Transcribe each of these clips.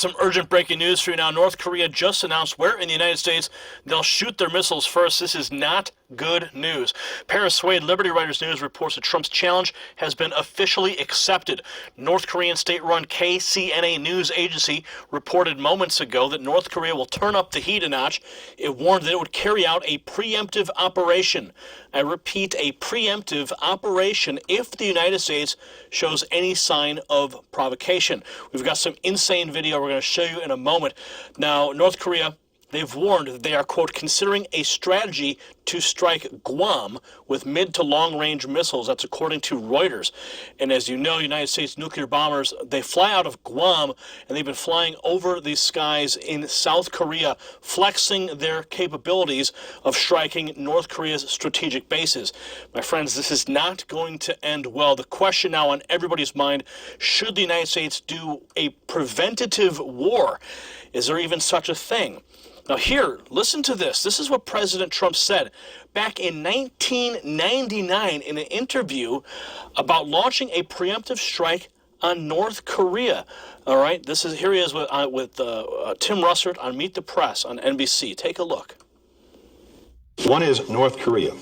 Some urgent breaking news for you now. North Korea just announced where in the United States they'll shoot their missiles first. This is not good news. Paris Swade, Liberty Writers News reports that Trump's challenge has been officially accepted. North Korean state-run KCNA news agency reported moments ago that North Korea will turn up the heat a notch. It warned that it would carry out a preemptive operation. I repeat, a preemptive operation if the United States shows any sign of provocation. We've got some insane video we're going to show you in a moment. Now, North Korea, they've warned that they are, quote, considering a strategy to strike Guam with mid to long-range missiles. That's according to Reuters. And as you know, United States nuclear bombers, they fly out of Guam, and they've been flying over these skies in South Korea, flexing their capabilities of striking North Korea's strategic bases. My friends, this is not going to end well. The question now on everybody's mind, should the United States do a preventative war? Is there even such a thing? Now here, listen to this. This is what President Trump said back in 1999 in an interview about launching a preemptive strike on North Korea. All right, here he is with Tim Russert on Meet the Press on NBC. Take a look. One is North Korea,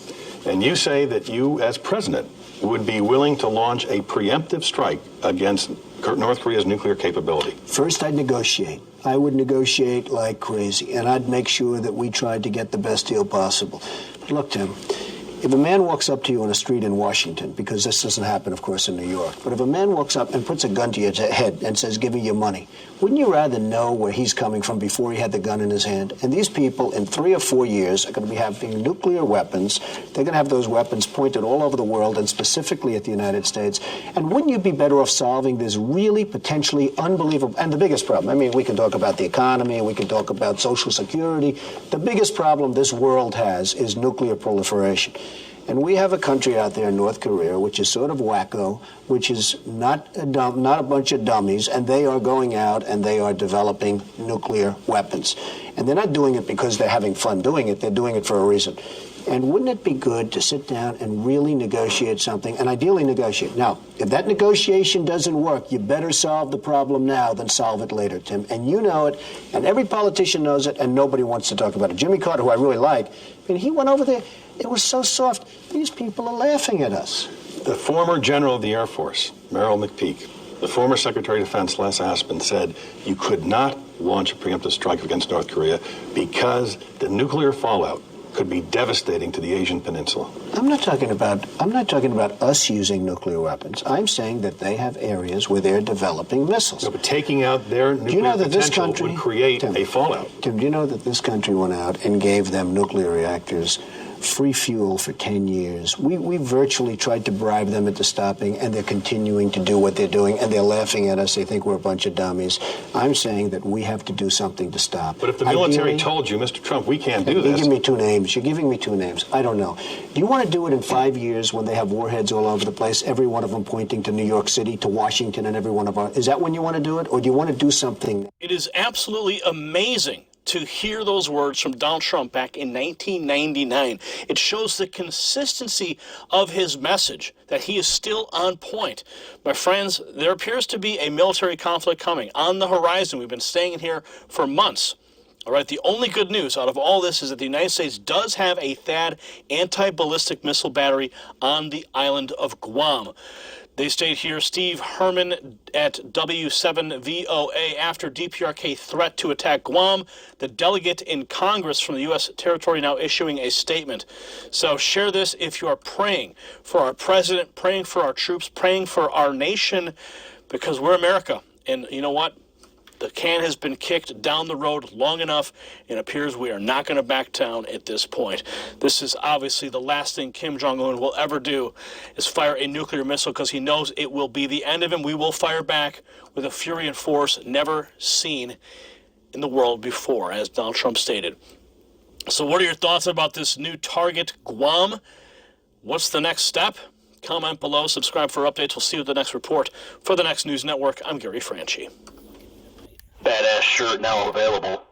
and you say that you, as president, would be willing to launch a preemptive strike against North Korea's nuclear capability. First, I'd negotiate. I would negotiate like crazy, and I'd make sure that we tried to get the best deal possible. But look, Tim, if a man walks up to you on a street in Washington, because this doesn't happen, of course, in New York, but if a man walks up and puts a gun to your head and says, give me your money, wouldn't you rather know where he's coming from before he had the gun in his hand? And these people, in 3 or 4 years, are going to be having nuclear weapons. They're going to have those weapons pointed all over the world, and specifically at the United States. And wouldn't you be better off solving this really potentially unbelievable, and the biggest problem, I mean, we can talk about the economy, we can talk about Social Security. The biggest problem this world has is nuclear proliferation. And we have a country out there in North Korea, which is sort of wacko, which is not a bunch of dummies, and they are going out and they are developing nuclear weapons. And they're not doing it because they're having fun doing it, they're doing it for a reason. And wouldn't it be good to sit down and really negotiate something, and ideally negotiate? Now, if that negotiation doesn't work, you better solve the problem now than solve it later, Tim. And you know it, and every politician knows it, and nobody wants to talk about it. Jimmy Carter, who I really like, I mean, he went over there. It was so soft. These people are laughing at us. The former general of the Air Force, Merrill McPeak, the former Secretary of Defense, Les Aspin, said you could not launch a preemptive strike against North Korea because the nuclear fallout could be devastating to the Asian Peninsula. I'm not talking about us using nuclear weapons. I'm saying that they have areas where they're developing missiles. No, but taking out their nuclear potential would create a fallout. Tim, do you know that this country went out and gave them nuclear reactors free fuel for 10 years? We virtually tried to bribe them into stopping, and they're continuing to do what they're doing, and they're laughing at us. They think we're a bunch of dummies. I'm saying that we have to do something to stop. But if the military told you, Mr. Trump, we can't do this. You give me 2 names. You're giving me 2 names. I don't know. Do you want to do it in 5 years when they have warheads all over the place, every one of them pointing to New York City, to Washington, and every one of our... Is that when you want to do it, or do you want to do something? It is absolutely amazing to hear those words from Donald Trump back in 1999. It shows the consistency of his message, that he is still on point. My friends, there appears to be a military conflict coming on the horizon. We've been staying in here for months. All right, the only good news out of all this is that the United States does have a THAAD anti-ballistic missile battery on the island of Guam. They state here, Steve Herman at W7VOA, after DPRK threat to attack Guam, the delegate in Congress from the U.S. territory now issuing a statement. So share this if you are praying for our president, praying for our troops, praying for our nation, because we're America. And you know what? The can has been kicked down the road long enough, and it appears we are not going to back down at this point. This is obviously the last thing Kim Jong-un will ever do, is fire a nuclear missile, because he knows it will be the end of him. We will fire back with a fury and force never seen in the world before, as Donald Trump stated. So what are your thoughts about this new target, Guam? What's the next step? Comment below, subscribe for updates. We'll see you at the next report. For the Next News Network, I'm Gary Franchi. Badass shirt now available.